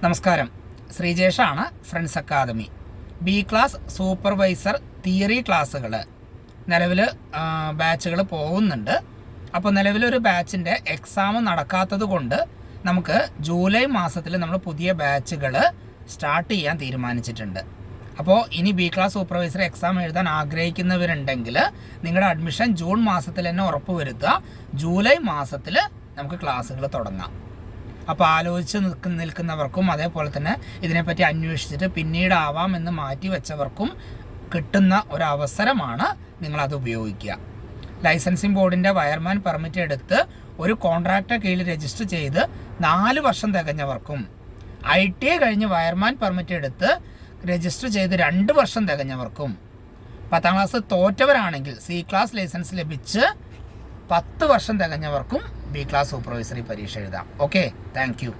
നമസ്കാരം, ശ്രീജേഷാണ്, friends academy. B class supervisor theory ക്ലാസ്സുകൾ നിലവിൽ ബാച്ചുകൾ പോകുന്നുണ്ട്. അപ്പോൾ നിലവിലൊരു ബാച്ചിൻ്റെ എക്സാം നടക്കാത്തത് കൊണ്ട് നമുക്ക് ജൂലൈ മാസത്തിൽ നമ്മൾ പുതിയ ബാച്ചുകൾ സ്റ്റാർട്ട് ചെയ്യാൻ തീരുമാനിച്ചിട്ടുണ്ട്. അപ്പോൾ ഇനി ബി ക്ലാസ് സൂപ്പർവൈസർ എക്സാം എഴുതാൻ ആഗ്രഹിക്കുന്നവരുണ്ടെങ്കിൽ നിങ്ങളുടെ അഡ്മിഷൻ ജൂൺ മാസത്തിൽ തന്നെ ഉറപ്പ് വരുത്തുക. ജൂലൈ മാസത്തിൽ നമുക്ക് ക്ലാസ്സുകൾ തുടങ്ങാം. അപ്പോൾ ആലോചിച്ച് നിൽക്കുന്നവർക്കും അതേപോലെ തന്നെ ഇതിനെപ്പറ്റി അന്വേഷിച്ചിട്ട് പിന്നീടാവാം എന്ന് മാറ്റി വെച്ചവർക്കും കിട്ടുന്ന ഒരവസരമാണ് നിങ്ങളത് ഉപയോഗിക്കുക. ലൈസൻസിങ് ബോർഡിൻ്റെ വയർമാൻ പെർമിറ്റ് എടുത്ത് ഒരു കോൺട്രാക്ടർ കീഴിൽ രജിസ്റ്റർ ചെയ്ത് 4 വർഷം തികഞ്ഞവർക്കും, ITI കഴിഞ്ഞ് വയർമാൻ പെർമിറ്റ് എടുത്ത് രജിസ്റ്റർ ചെയ്ത് 2 വർഷം തികഞ്ഞവർക്കും, 10ാം ക്ലാസ് തോറ്റവരാണെങ്കിൽ C ക്ലാസ് ലൈസൻസ് ലഭിച്ച് 10 വർഷം തികഞ്ഞവർക്കും ബി ക്ലാസ് സൂപ്പർവൈസറി പരീക്ഷ എഴുതാം. Okay, thank you.